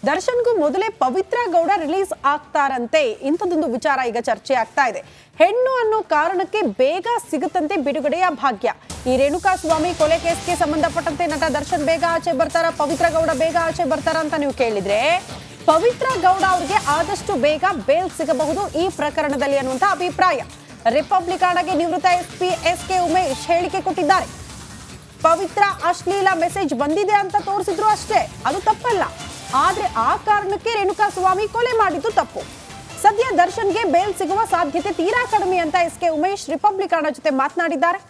ದರ್ಶನ್ಗೂ ಮೊದಲೇ ಪವಿತ್ರ ಗೌಡ ರಿಲೀಸ್ ಆಗ್ತಾರಂತೆ. ಇಂಥದ್ದೊಂದು ವಿಚಾರ ಈಗ ಚರ್ಚೆ ಆಗ್ತಾ ಇದೆ. ಹೆಣ್ಣು ಅನ್ನೋ ಕಾರಣಕ್ಕೆ ಬೇಗ ಸಿಗುತ್ತಂತೆ ಬಿಡುಗಡೆಯ ಭಾಗ್ಯ. ಈ ರೇಣುಕಾಸ್ವಾಮಿ ಕೊಲೆ ಕೇಸ್ಗೆ ಸಂಬಂಧಪಟ್ಟಂತೆ ನಟ ದರ್ಶನ್ ಬೇಗ ಆಚೆ ಬರ್ತಾರ, ಪವಿತ್ರ ಗೌಡ ಬೇಗ ಆಚೆ ಬರ್ತಾರ ಅಂತ ನೀವು ಕೇಳಿದ್ರೆ, ಪವಿತ್ರ ಗೌಡ ಅವರಿಗೆ ಆದಷ್ಟು ಬೇಗ ಬೇಲ್ ಸಿಗಬಹುದು ಈ ಪ್ರಕರಣದಲ್ಲಿ ಅನ್ನುವಂತ ಅಭಿಪ್ರಾಯ. ರಿಪಬ್ಲಿಕಾಣಗೆ ನಿವೃತ್ತ ಎಸ್ಪಿ ಎಸ್.ಕೆ. ಉಮೇಶ್ ಹೇಳಿಕೆ ಕೊಟ್ಟಿದ್ದಾರೆ. ಪವಿತ್ರ ಅಶ್ಲೀಲ ಮೆಸೇಜ್ ಬಂದಿದೆ ಅಂತ ತೋರಿಸಿದ್ರು ಅಷ್ಟೇ, ಅದು ತಪ್ಪಲ್ಲ. ಆದ್ರೆ ಆ ಕಾರಣಕ್ಕೆ ರೇಣುಕಾಸ್ವಾಮಿ ಕೊಲೆ ಮಾಡಿದ್ದು ತಪ್ಪು. ಸದ್ಯ ದರ್ಶನ್ಗೆ ಬೇಲ್ ಸಿಗುವ ಸಾಧ್ಯತೆ ತೀರಾ ಕಡಿಮೆ ಅಂತ ಎಸ್.ಕೆ. ಉಮೇಶ್ ರಿಪಬ್ಲಿಕಾಣ ಜೊತೆ ಮಾತನಾಡಿದ್ದಾರೆ.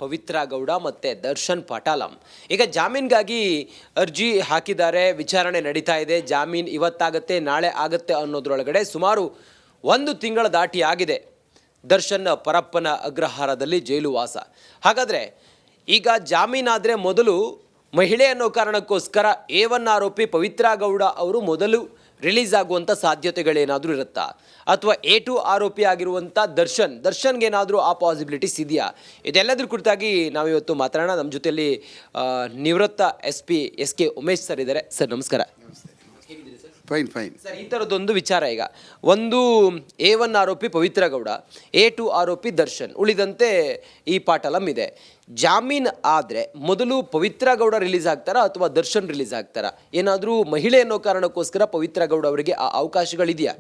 ಪವಿತ್ರ ಗೌಡ ಮತ್ತು ದರ್ಶನ್ ಪಟಾಲಂ ಈಗ ಜಾಮೀನ್ಗಾಗಿ ಅರ್ಜಿ ಹಾಕಿದ್ದಾರೆ. ವಿಚಾರಣೆ ನಡೀತಾ ಇದೆ. ಜಾಮೀನು ಇವತ್ತಾಗತ್ತೆ ನಾಳೆ ಆಗತ್ತೆ ಅನ್ನೋದ್ರೊಳಗಡೆ ಸುಮಾರು 1 ತಿಂಗಳ ದಾಟಿ ಆಗಿದೆ. ದರ್ಶನ್ ಪರಪ್ಪನ ಅಗ್ರಹಾರದಲ್ಲಿ ಜೈಲು ವಾಸ. ಹಾಗಾದರೆ ಈಗ ಜಾಮೀನಾದರೆ ಮೊದಲು ಮಹಿಳೆ ಅನ್ನೋ ಕಾರಣಕ್ಕೋಸ್ಕರ A1 ಆರೋಪಿ ಪವಿತ್ರ ಗೌಡ ಅವರು ಮೊದಲು ರಿಲೀಸ್ ಆಗುವಂಥ ಸಾಧ್ಯತೆಗಳೇನಾದರೂ ಇರುತ್ತಾ, ಅಥವಾ A2 ಆರೋಪಿ ಆಗಿರುವಂಥ ದರ್ಶನ್ಗೇನಾದರೂ ಆ ಪಾಸಿಬಿಲಿಟೀಸ್ ಇದೆಯಾ? ಇದೆಲ್ಲದ್ರ ಕುರಿತಾಗಿ ನಾವಿವತ್ತು ಮಾತಾಡೋಣ. ನಮ್ಮ ಜೊತೆಯಲ್ಲಿ ನಿವೃತ್ತ SP S.K. ಉಮೇಶ್ ಸರ್ ಇದ್ದಾರೆ. ಸರ್ ನಮಸ್ಕಾರ. ಫೈನ್ ಸರ್, ಈ ಥರದ್ದೊಂದು ವಿಚಾರ ಈಗ ಒಂದು A1 ಆರೋಪಿ ಪವಿತ್ರ ಗೌಡ, A2 ಆರೋಪಿ ದರ್ಶನ್, ಉಳಿದಂತೆ ಈ ಪಾಟಲಂ ಇದೆ. ಜಾಮೀನ್ ಆದರೆ ಮೊದಲು ಪವಿತ್ರ ಗೌಡ ರಿಲೀಸ್ ಆಗ್ತಾರಾ ಅಥವಾ ದರ್ಶನ್ ರಿಲೀಸ್ ಆಗ್ತಾರಾ? ಏನಾದರೂ ಮಹಿಳೆ ಅನ್ನೋ ಕಾರಣಕ್ಕೋಸ್ಕರ ಪವಿತ್ರ ಗೌಡ ಅವರಿಗೆ ಆ ಅವಕಾಶಗಳಿದೆಯಾ?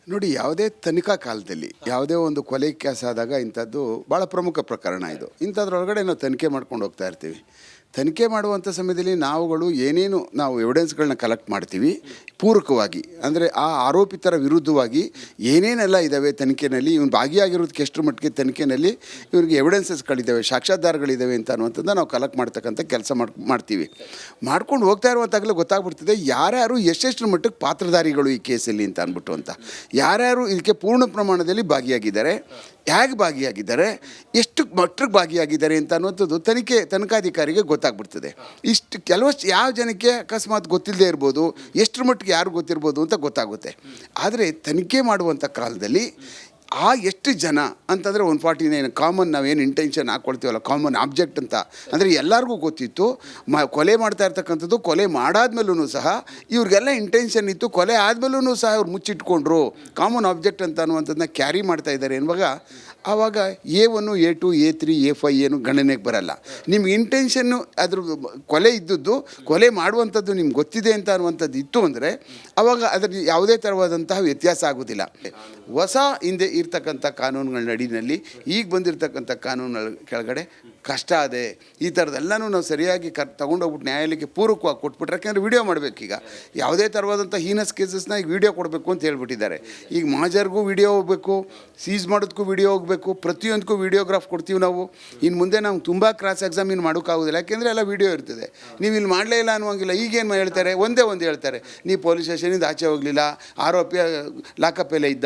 ನೋಡಿ, ಯಾವುದೇ ತನಿಖಾ ಕಾಲದಲ್ಲಿ ಯಾವುದೇ ಒಂದು ಕೊಲೆ ಕೇಸ್ ಆದಾಗ ಇಂಥದ್ದು ಭಾಳ ಪ್ರಮುಖ ಪ್ರಕರಣ. ಇದು ಇಂಥದ್ರೊಳಗಡೆ ನಾವು ತನಿಖೆ ಮಾಡ್ಕೊಂಡು ಹೋಗ್ತಾ ಇರ್ತೀವಿ. ತನಿಖೆ ಮಾಡುವಂಥ ಸಮಯದಲ್ಲಿ ನಾವುಗಳು ಏನೇನು ನಾವು ಎವಿಡೆನ್ಸ್ಗಳನ್ನ ಕಲೆಕ್ಟ್ ಮಾಡ್ತೀವಿ ಪೂರಕವಾಗಿ, ಅಂದರೆ ಆ ಆರೋಪಿತರ ವಿರುದ್ಧವಾಗಿ ಏನೇನೆಲ್ಲ ಇದ್ದಾವೆ ತನಿಖೆಯಲ್ಲಿ, ಇವನು ಭಾಗಿಯಾಗಿರೋದಕ್ಕೆ ಎಷ್ಟು ಮಟ್ಟಿಗೆ ತನಿಖೆಯಲ್ಲಿ ಇವರಿಗೆ ಎವಿಡೆನ್ಸಸ್ಗಳಿದ್ದಾವೆ, ಸಾಕ್ಷ್ಯಾಧಾರಗಳಿದ್ದಾವೆ ಅಂತ ಅನ್ನುವಂಥದ್ದು ನಾವು ಕಲೆಕ್ಟ್ ಮಾಡ್ತಕ್ಕಂಥ ಕೆಲಸ ಮಾಡ್ತೀವಿ. ಮಾಡ್ಕೊಂಡು ಹೋಗ್ತಾ ಇರುವಂತಾಗಲೇ ಗೊತ್ತಾಗ್ಬಿಡ್ತದೆ ಯಾರ್ಯಾರು ಎಷ್ಟೆಷ್ಟು ಮಟ್ಟಕ್ಕೆ ಪಾತ್ರಧಾರಿಗಳು ಈ ಕೇಸಲ್ಲಿ ಅಂತ ಅಂದ್ಬಿಟ್ಟು ಅಂತ. ಯಾರ್ಯಾರು ಇದಕ್ಕೆ ಪೂರ್ಣ ಪ್ರಮಾಣದಲ್ಲಿ ಭಾಗಿಯಾಗಿದ್ದಾರೆ, ಹೇಗೆ ಭಾಗಿಯಾಗಿದ್ದಾರೆ, ಎಷ್ಟು ಮಟ್ಟಿಗೆ ಭಾಗಿಯಾಗಿದ್ದಾರೆ ಅಂತ ಅನ್ನುವಂಥದ್ದು ತನಿಖಾಧಿಕಾರಿಗೆ ಗೊತ್ತಾಗ್ಬಿಡ್ತದೆ. ಇಷ್ಟು ಕೆಲವಷ್ಟು ಯಾವ ಜನಕ್ಕೆ ಅಕಸ್ಮಾತ್ ಗೊತ್ತಿಲ್ಲದೆ ಇರ್ಬೋದು, ಎಷ್ಟರ ಮಟ್ಟಿಗೆ ಯಾರು ಗೊತ್ತಿರ್ಬೋದು ಅಂತ ಗೊತ್ತಾಗುತ್ತೆ. ಆದರೆ ತನಿಖೆ ಮಾಡುವಂಥ ಕಾಲದಲ್ಲಿ ಆ ಎಷ್ಟು ಜನ ಅಂತಂದರೆ 149 ಕಾಮನ್ ನಾವೇನು ಇಂಟೆನ್ಷನ್ ಹಾಕ್ಕೊಳ್ತೀವಲ್ಲ, ಕಾಮನ್ ಆಬ್ಜೆಕ್ಟ್ ಅಂತ, ಅಂದರೆ ಎಲ್ಲರಿಗೂ ಗೊತ್ತಿತ್ತು ಕೊಲೆ ಮಾಡ್ತಾ ಇರ್ತಕ್ಕಂಥದ್ದು. ಕೊಲೆ ಮಾಡಾದ್ಮೇಲೂ ಸಹ ಇವ್ರಿಗೆಲ್ಲ ಇಂಟೆನ್ಷನ್ ಇತ್ತು, ಕೊಲೆ ಆದಮೇಲೂ ಸಹ ಅವ್ರು ಮುಚ್ಚಿಟ್ಕೊಂಡ್ರು, ಕಾಮನ್ ಆಬ್ಜೆಕ್ಟ್ ಅಂತ ಅನ್ನುವಂಥದ್ದನ್ನ ಕ್ಯಾರಿ ಮಾಡ್ತಾ ಇದ್ದಾರೆ ಎನ್ನುವಾಗ ಆವಾಗ A1, A2, A3, A5 ಏನು ಗಣನೆಗೆ ಬರಲ್ಲ. ನಿಮ್ಗೆ ಇಂಟೆನ್ಷನ್ನು ಅದ್ರ ಕೊಲೆ ಇದ್ದದ್ದು, ಕೊಲೆ ಮಾಡುವಂಥದ್ದು ನಿಮ್ಗೆ ಗೊತ್ತಿದೆ ಅಂತ ಅನ್ನುವಂಥದ್ದು ಇತ್ತು ಅಂದರೆ ಆವಾಗ ಅದರ ಯಾವುದೇ ಥರವಾದಂತಹ ವ್ಯತ್ಯಾಸ ಆಗೋದಿಲ್ಲ. ಹೊಸ ಹಿಂದೆ ಇರ್ತಕ್ಕಂಥ ಕಾನೂನುಗಳ ನಡಿನಲ್ಲಿ ಈಗ ಬಂದಿರತಕ್ಕಂಥ ಕಾನೂನುಗಳ ಕೆಳಗಡೆ ಕಷ್ಟ ಅದೇ. ಈ ಥರದ್ದೆಲ್ಲನೂ ನಾವು ಸರಿಯಾಗಿ ತೊಗೊಂಡೋಗ್ಬಿಟ್ಟು ನ್ಯಾಯಾಲಯಕ್ಕೆ ಪೂರಕವಾಗಿ ಕೊಟ್ಬಿಟ್ರೆ, ಯಾಕೆಂದರೆ ವಿಡಿಯೋ ಮಾಡಬೇಕೀಗ ಯಾವುದೇ ಥರವಾದಂಥ ಹೀನಸ್ ಕೇಸಸ್ನ ಈಗ ವಿಡಿಯೋ ಕೊಡಬೇಕು ಅಂತ ಹೇಳ್ಬಿಟ್ಟಿದ್ದಾರೆ. ಈಗ ಮಾಜರ್ಗೂ ವಿಡಿಯೋ ಹೋಗಬೇಕು, ಸೀಸ್ ಮಾಡೋದಕ್ಕೂ ವಿಡಿಯೋ ಹೋಗಬೇಕು, ಪ್ರತಿಯೊಂದಕ್ಕೂ ವಿಡಿಯೋಗ್ರಾಫ್ ಕೊಡ್ತೀವಿ ನಾವು. ಇನ್ನು ಮುಂದೆ ನಾವು ತುಂಬ ಕ್ರಾಸ್ ಎಕ್ಸಾಮಿನ್ ಮಾಡೋಕ್ಕಾಗೋದಿಲ್ಲ, ಯಾಕೆಂದರೆ ಎಲ್ಲ ವಿಡಿಯೋ ಇರ್ತದೆ. ನೀವು ಇಲ್ಲಿ ಮಾಡಲೇ ಇಲ್ಲ ಅನ್ನುವಂಗಿಲ್ಲ. ಈಗೇನು ಹೇಳ್ತಾರೆ, ಒಂದೇ ಹೇಳ್ತಾರೆ, ನೀವು ಪೊಲೀಸ್ ಸ್ಟೇಷನಿಂದ ಆಚೆ ಹೋಗಲಿಲ್ಲ, ಆರೋಪಿಯ ಲಾಕಪ್ಪಲ್ಲೇ ಇದ್ದ,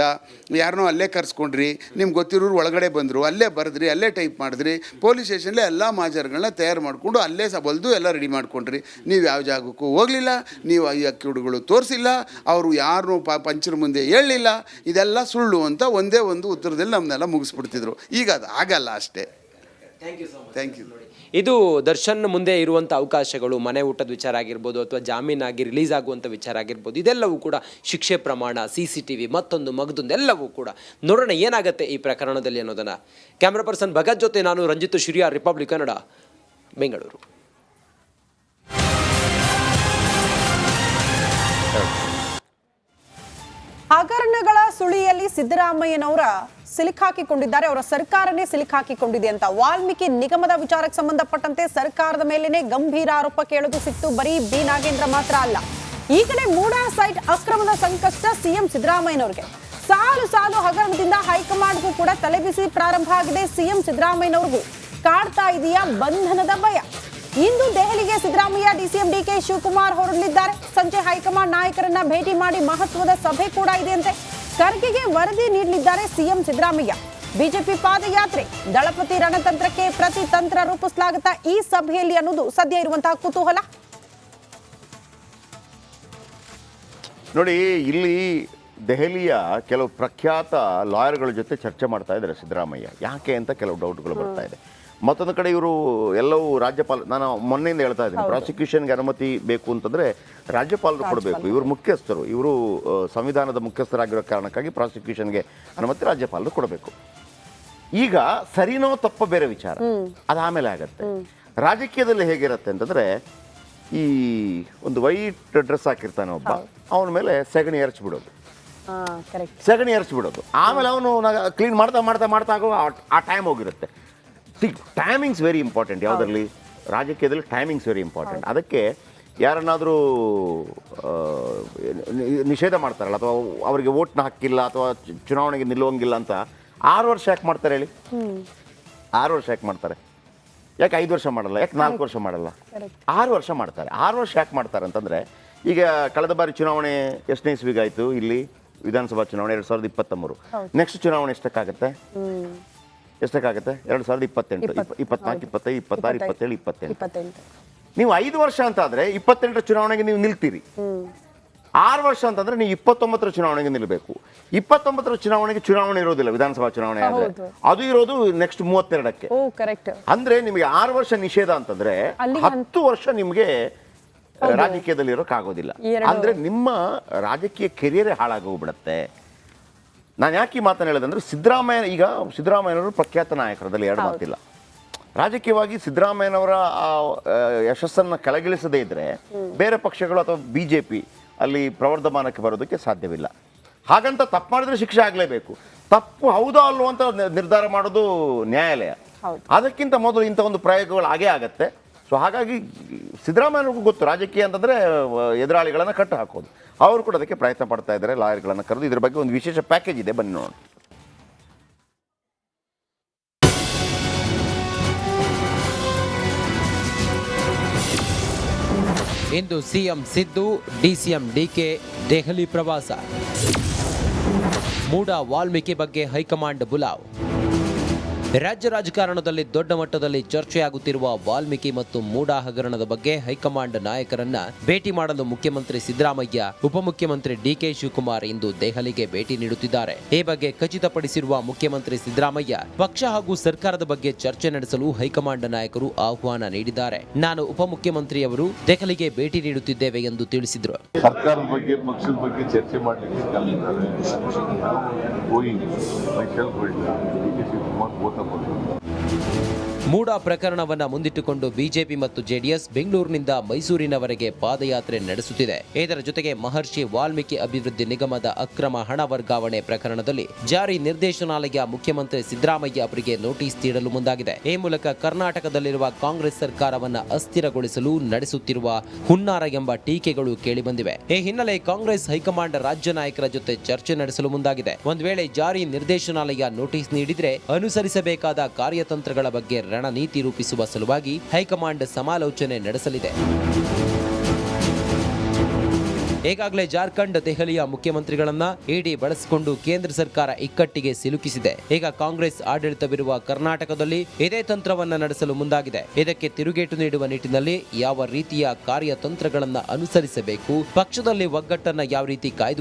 ಯಾರನ್ನೋ ಅಲ್ಲೇ ಕರ್ಸ್ಕೊಂಡ್ರಿ, ನಿಮ್ಗೆ ಗೊತ್ತಿರೋರು ಒಳಗಡೆ ಬಂದರು, ಅಲ್ಲೇ ಬರೆದ್ರಿ, ಅಲ್ಲೇ ಟೈಪ್ ಮಾಡಿದ್ರಿ, ಪೊಲೀಸ್ ಸ್ಟೇಷನ್ಲೇ ಎಲ್ಲ ಮಾಜರ್ಗಳನ್ನ ತಯಾರು ಮಾಡಿಕೊಂಡು ಅಲ್ಲೇ ಬಲ್ದು ಎಲ್ಲ ರೆಡಿ ಮಾಡ್ಕೊಂಡ್ರಿ. ನೀವು ಯಾವ ಜಾಗಕ್ಕೂ ಹೋಗಲಿಲ್ಲ, ನೀವು ಈ ಅಕ್ಕಿಹುಡುಗಳು ತೋರಿಸಿಲ್ಲ, ಅವರು ಯಾರನ್ನೂ ಪಂಚರ ಮುಂದೆ ಹೇಳಲಿಲ್ಲ, ಇದೆಲ್ಲ ಸುಳ್ಳು ಅಂತ ಒಂದೇ ಉತ್ತರದಲ್ಲಿ ನಮ್ಮನ್ನೆಲ್ಲ ಮುಗಿಸ್ಬಿಡ್ತಿದ್ರು. ಈಗ ಅದು ಆಗಲ್ಲ ಅಷ್ಟೇ. Thank you. ಇದು ದರ್ಶನ್ ಮುಂದೆ ಇರುವಂಥ ಅವಕಾಶಗಳು, ಮನೆ ಊಟದ ವಿಚಾರ ಆಗಿರ್ಬೋದು ಅಥವಾ ಜಾಮೀನಾಗಿ ರಿಲೀಸ್ ಆಗುವಂಥ ವಿಚಾರ ಆಗಿರ್ಬೋದು, ಇದೆಲ್ಲವೂ ಕೂಡ ಶಿಕ್ಷೆ ಪ್ರಮಾಣ, CCTV, ಮತ್ತೊಂದು ಮಗದೊಂದು ಎಲ್ಲವೂ ಕೂಡ ನೋಡೋಣ ಏನಾಗುತ್ತೆ ಈ ಪ್ರಕರಣದಲ್ಲಿ ಅನ್ನೋದನ್ನು. ಕ್ಯಾಮ್ರಾ ಪರ್ಸನ್ ಭಗತ್ ಜೊತೆ ನಾನು ರಂಜಿತ್ ಶಿರಿಯಾ, ರಿಪಬ್ಲಿಕ್ ಕನ್ನಡ, ಬೆಂಗಳೂರು. ಹಗರಣಗಳ ಸುಳಿಯಲ್ಲಿ ಸಿದ್ದರಾಮಯ್ಯನವರ ಸಿಲುಕಾಕಿಕೊಂಡಿದ್ದಾರೆ, ಅವರ ಸರ್ಕಾರನೇ ಸಿಲುಕಾಕಿಕೊಂಡಿದೆ ಅಂತ. ವಾಲ್ಮೀಕಿ ನಿಗಮದ ವಿಚಾರಕ್ಕೆ ಸಂಬಂಧಪಟ್ಟಂತೆ ಸರ್ಕಾರದ ಮೇಲೇನೆ ಗಂಭೀರ ಆರೋಪ ಕೇಳೋದು ಸಿಟ್ಟು ಬರೀ ಬಿ ನಾಗೇಂದ್ರ ಮಾತ್ರ ಅಲ್ಲ. ಈ ಕಡೆ ಮೂಡಾ ಸೈಟ್ ಅಕ್ರಮದ ಸಂಕಷ್ಟ ಸಿಎಂ ಸಿದ್ದರಾಮಯ್ಯನವರಿಗೆ. ಸಾಲು ಹಗರಣದಿಂದ ಹೈಕಮಾಂಡ್ಗೂ ಕೂಡ ತಲೆಬಿಸಿ ಪ್ರಾರಂಭ ಆಗಿದೆ. ಸಿಎಂ ಸಿದ್ದರಾಮಯ್ಯನವ್ರಿಗೂ ಕಾಡ್ತಾ ಇದೆಯಾ ಬಂಧನದ ಭಯ? ಇಂದು ದೆಹಲಿಗೆ ಸಿದ್ದರಾಮಯ್ಯ, DCM DK ಶಿವಕುಮಾರ್ ಹೊರಡಲಿದ್ದಾರೆ. ಸಂಜೆ ಹೈಕಮಾಂಡ್ ನಾಯಕರನ್ನ ಭೇಟಿ ಮಾಡಿ ಮಹತ್ವದ ಸಭೆ ಕೂಡ ಇದೆಯಂತೆ. ಖರ್ಗೆಗೆ ವರದಿ ನೀಡಲಿದ್ದಾರೆ ಸಿಎಂ ಸಿದ್ದರಾಮಯ್ಯ. ಬಿಜೆಪಿ ಪಾದಯಾತ್ರೆ, ದಳಪತಿ ರಣತಂತ್ರಕ್ಕೆ ಪ್ರತಿತಂತ್ರ ರೂಪಿಸಲಾಗುತ್ತಾ ಈ ಸಭೆಯಲ್ಲಿ ಅನ್ನೋದು ಸದ್ಯ ಇರುವಂತಹ ಕುತೂಹಲ. ನೋಡಿ, ಇಲ್ಲಿ ದೆಹಲಿಯ ಕೆಲವು ಪ್ರಖ್ಯಾತ ಲಾಯರ್ಗಳ ಜೊತೆ ಚರ್ಚೆ ಮಾಡ್ತಾ ಇದ್ದಾರೆ ಸಿದ್ದರಾಮಯ್ಯ. ಯಾಕೆ ಅಂತ ಕೆಲವು ಡೌಟ್ಗಳು ಬರ್ತಾ ಇದೆ. ಮತ್ತೊಂದು ಕಡೆ ಇವರು ಎಲ್ಲವೂ ರಾಜ್ಯಪಾಲ, ನಾನು ಮೊನ್ನೆಯಿಂದ ಹೇಳ್ತಾ ಇದ್ದೀನಿ, ಪ್ರಾಸಿಕ್ಯೂಷನ್ಗೆ ಅನುಮತಿ ಬೇಕು ಅಂತಂದರೆ ರಾಜ್ಯಪಾಲರು ಕೊಡಬೇಕು. ಇವರು ಮುಖ್ಯಸ್ಥರು, ಇವರು ಸಂವಿಧಾನದ ಮುಖ್ಯಸ್ಥರಾಗಿರೋ ಕಾರಣಕ್ಕಾಗಿ ಪ್ರಾಸಿಕ್ಯೂಷನ್ಗೆ ಅನುಮತಿ ರಾಜ್ಯಪಾಲರು ಕೊಡಬೇಕು. ಈಗ ಸರಿನೋ ತಪ್ಪ ಬೇರೆ ವಿಚಾರ, ಅದು ಆಮೇಲೆ ಆಗತ್ತೆ. ರಾಜಕೀಯದಲ್ಲಿ ಹೇಗಿರುತ್ತೆ ಅಂತಂದರೆ, ಈ ಒಂದು ವೈಟ್ ಡ್ರೆಸ್ ಹಾಕಿರ್ತಾನೆ ಒಬ್ಬ, ಅವನ ಮೇಲೆ ಸೆಗಣಿ ಎರಚಿಬಿಡೋದು, ಸೆಗಣಿ ಎರಚಿಬಿಡೋದು. ಆಮೇಲೆ ಅವನು ಕ್ಲೀನ್ ಮಾಡ್ತಾ ಮಾಡ್ತಾ ಮಾಡ್ತಾ ಆಗೋ ಆ ಟೈಮ್ ಹೋಗಿರುತ್ತೆ. Timings very important. ಯಾವುದರಲ್ಲಿ? ರಾಜಕೀಯದಲ್ಲಿ ಟೈಮಿಂಗ್ಸ್ ವೆರಿ ಇಂಪಾರ್ಟೆಂಟ್. ಅದಕ್ಕೆ ಯಾರನ್ನಾದರೂ ನಿಷೇಧ ಮಾಡ್ತಾರಲ್ಲ, ಅಥವಾ ಅವರಿಗೆ ವೋಟ್ನ ಹಾಕಿಲ್ಲ ಅಥವಾ ಚುನಾವಣೆಗೆ ನಿಲ್ಲುವಂಗಿಲ್ಲ ಅಂತ 6 ವರ್ಷ ಯಾಕೆ ಮಾಡ್ತಾರೆ ಹೇಳಿ? 6 ವರ್ಷ ಯಾಕೆ ಮಾಡ್ತಾರೆ? ಯಾಕೆ 5 ವರ್ಷ ಮಾಡಲ್ಲ? ಯಾಕೆ 4 ವರ್ಷ ಮಾಡಲ್ಲ? 6 ವರ್ಷ ಮಾಡ್ತಾರೆ. 6 ವರ್ಷ ಯಾಕೆ ಮಾಡ್ತಾರೆ ಅಂತಂದರೆ, ಈಗ ಕಳೆದ ಬಾರಿ ಚುನಾವಣೆ ಎಷ್ಟನೇ ಇಸ್ವಿಗಾಯಿತು? ಇಲ್ಲಿ ವಿಧಾನಸಭಾ ಚುನಾವಣೆ 2023. ನೆಕ್ಸ್ಟ್ ಚುನಾವಣೆ ಎಷ್ಟಕ್ಕಾಗತ್ತೆ? 2028, 24, 25, 26, 27, 28. ನೀವು 5 ವರ್ಷ ಅಂತ ಆದರೆ 28ರ ಚುನಾವಣೆಗೆ ನೀವು ನಿಲ್ತೀರಿ. 6 ವರ್ಷ ಅಂತಂದ್ರೆ ನೀವು 29ರ ಚುನಾವಣೆಗೆ ನಿಲ್ಲಬೇಕು. 29ರ ಚುನಾವಣೆ ಇರೋದಿಲ್ಲ, ವಿಧಾನಸಭಾ ಚುನಾವಣೆ ಆದರೆ ಅದು ಇರೋದು ನೆಕ್ಸ್ಟ್ 32ಕ್ಕೆ. ಅಂದ್ರೆ ನಿಮಗೆ 6 ವರ್ಷ ನಿಷೇಧ ಅಂತಂದ್ರೆ 10 ವರ್ಷ ನಿಮಗೆ ರಾಜಕೀಯದಲ್ಲಿ ಇರೋಕ್ಕಾಗೋದಿಲ್ಲ. ಅಂದ್ರೆ ನಿಮ್ಮ ರಾಜಕೀಯ ಕೆರಿಯರೇ ಹಾಳಾಗೋಗ್ಬಿಡತ್ತೆ. ನಾನು ಯಾಕೆ ಈ ಮಾತನ್ನು ಹೇಳೋದಂದ್ರೆ, ಸಿದ್ದರಾಮಯ್ಯನವರು ಪ್ರಖ್ಯಾತ ನಾಯಕರದಲ್ಲಿ 2 ಮಾತಿಲ್ಲ. ರಾಜಕೀಯವಾಗಿ ಸಿದ್ದರಾಮಯ್ಯನವರ ಯಶಸ್ಸನ್ನು ಕೆಳಗಿಳಿಸದೇ ಇದ್ರೆ ಬೇರೆ ಪಕ್ಷಗಳು ಅಥವಾ BJP ಅಲ್ಲಿ ಪ್ರವರ್ಧಮಾನಕ್ಕೆ ಬರೋದಕ್ಕೆ ಸಾಧ್ಯವಿಲ್ಲ. ಹಾಗಂತ ತಪ್ಪು ಮಾಡಿದ್ರೆ ಶಿಕ್ಷೆ ಆಗಲೇಬೇಕು. ತಪ್ಪು ಹೌದಾ ಅಲ್ವೋ ಅಂತ ನಿರ್ಧಾರ ಮಾಡೋದು ನ್ಯಾಯಾಲಯ. ಅದಕ್ಕಿಂತ ಮೊದಲು ಇಂಥ ಒಂದು ಪ್ರಯೋಗಗಳು ಆಗೇ ಆಗತ್ತೆ. ಸೊ ಹಾಗಾಗಿ ಸಿದ್ದರಾಮಯ್ಯನಿಗೂ ಗೊತ್ತು ರಾಜಕೀಯ ಅಂತಂದರೆ ಎದುರಾಳಿಗಳನ್ನು ಕಟ್ಟು ಹಾಕೋದು. ಅವರು ಕೂಡ ಅದಕ್ಕೆ ಪ್ರಯತ್ನ ಪಡ್ತಾ ಇದ್ದಾರೆ, ಲಾಯರ್ಗಳನ್ನು ಕರೆದು. ಇದ್ರ ಬಗ್ಗೆ ಒಂದು ವಿಶೇಷ ಪ್ಯಾಕೇಜ್ ಇದೆ, ಬನ್ನಿ ನೋಡೋಣ. ಇಂದು ಸಿಎಂ ಸಿದ್ದು, ಡಿಸಿಎಂ ಡಿಕೆ ದೆಹಲಿ ಪ್ರವಾಸ. ಮೂಡ ವಾಲ್ಮೀಕಿ ಬಗ್ಗೆ ಹೈಕಮಾಂಡ್ ಬುಲಾವ್. ರಾಜ್ಯ ರಾಜಕಾರಣದಲ್ಲಿ ದೊಡ್ಡ ಮಟ್ಟದಲ್ಲಿ ಚರ್ಚೆಯಾಗುತ್ತಿರುವ ವಾಲ್ಮೀಕಿ ಮತ್ತು ಮೂಡ ಹಗರಣದ ಬಗ್ಗೆ ಹೈಕಮಾಂಡ್ ನಾಯಕರನ್ನ ಭೇಟಿ ಮಾಡಲು ಮುಖ್ಯಮಂತ್ರಿ ಸಿದ್ದರಾಮಯ್ಯ, ಉಪಮುಖ್ಯಮಂತ್ರಿ ಡಿಕೆ ಶಿವಕುಮಾರ್ ಇಂದು ದೆಹಲಿಗೆ ಭೇಟಿ ನೀಡುತ್ತಿದ್ದಾರೆ. ಈ ಬಗ್ಗೆ ಖಚಿತಪಡಿಸಿರುವ ಮುಖ್ಯಮಂತ್ರಿ ಸಿದ್ದರಾಮಯ್ಯ, ಪಕ್ಷ ಹಾಗೂ ಸರ್ಕಾರದ ಬಗ್ಗೆ ಚರ್ಚೆ ನಡೆಸಲು ಹೈಕಮಾಂಡ್ ನಾಯಕರು ಆಹ್ವಾನ ನೀಡಿದ್ದಾರೆ. ನಾನು ಉಪಮುಖ್ಯಮಂತ್ರಿಯವರು ದೆಹಲಿಗೆ ಭೇಟಿ ನೀಡುತ್ತಿದ್ದೇವೆ ಎಂದು ತಿಳಿಸಿದರು. ಸರ್ಕಾರದ ಬಗ್ಗೆ, ಪಕ್ಷದ ಬಗ್ಗೆ ಚರ್ಚೆ ಮಾಡಲಿಕ್ಕೆ ಮೂಡ ಪ್ರಕರಣವನ್ನ ಮುಂದಿಟ್ಟುಕೊಂಡು ಬಿಜೆಪಿ ಮತ್ತು ಜೆಡಿಎಸ್ ಬೆಂಗಳೂರಿನಿಂದ ಮೈಸೂರಿನವರೆಗೆ ಪಾದಯಾತ್ರೆ ನಡೆಸುತ್ತಿದೆ. ಇದರ ಜೊತೆಗೆ ಮಹರ್ಷಿ ವಾಲ್ಮೀಕಿ ಅಭಿವೃದ್ಧಿ ನಿಗಮದ ಅಕ್ರಮ ಹಣ ವರ್ಗಾವಣೆ ಪ್ರಕರಣದಲ್ಲಿ ಜಾರಿ ನಿರ್ದೇಶನಾಲಯ ಮುಖ್ಯಮಂತ್ರಿ ಸಿದ್ದರಾಮಯ್ಯ ಅವರಿಗೆ ನೋಟಿಸ್ ನೀಡಲು ಮುಂದಾಗಿದೆ. ಈ ಮೂಲಕ ಕರ್ನಾಟಕದಲ್ಲಿರುವ ಕಾಂಗ್ರೆಸ್ ಸರ್ಕಾರವನ್ನ ಅಸ್ಥಿರಗೊಳಿಸಲು ನಡೆಸುತ್ತಿರುವ ಹುನ್ನಾರ ಎಂಬ ಟೀಕೆಗಳು ಕೇಳಿಬಂದಿವೆ. ಈ ಹಿನ್ನೆಲೆ ಕಾಂಗ್ರೆಸ್ ಹೈಕಮಾಂಡ್ ರಾಜ್ಯ ನಾಯಕರ ಜೊತೆ ಚರ್ಚೆ ನಡೆಸಲು ಮುಂದಾಗಿದೆ. ಒಂದು ವೇಳೆ ಜಾರಿ ನಿರ್ದೇಶನಾಲಯ ನೋಟಿಸ್ ನೀಡಿದ್ರೆ ಅನುಸರಿಸಬೇಕಾದ ಕಾರ್ಯತಂತ್ರಗಳ ಬಗ್ಗೆ ರಣನೀತಿ ರೂಪಿಸುವ ಸಲುವಾಗಿ ಹೈಕಮಾಂಡ್ ಸಮಾಲೋಚನೆ ನಡೆಸಲಿದೆ. ಈಗಾಗಲೇ ಜಾರ್ಖಂಡ್, ದೆಹಲಿಯ ಮುಖ್ಯಮಂತ್ರಿಗಳನ್ನ ಇಡಿ ಬಳಸಿಕೊಂಡು ಕೇಂದ್ರ ಸರ್ಕಾರ ಇಕ್ಕಟ್ಟಿಗೆ ಸಿಲುಕಿಸಿದೆ. ಈಗ ಕಾಂಗ್ರೆಸ್ ಆಡಳಿತವಿರುವ ಕರ್ನಾಟಕದಲ್ಲಿ ಇದೇ ತಂತ್ರವನ್ನ ನಡೆಸಲು ಮುಂದಾಗಿದೆ. ಇದಕ್ಕೆ ತಿರುಗೇಟು ನೀಡುವ ನಿಟ್ಟಿನಲ್ಲಿ ಯಾವ ರೀತಿಯ ಕಾರ್ಯತಂತ್ರಗಳನ್ನ ಅನುಸರಿಸಬೇಕು, ಪಕ್ಷದಲ್ಲಿ ಒಗ್ಗಟ್ಟನ್ನ ಯಾವ ರೀತಿ ಕಾಯ್ದು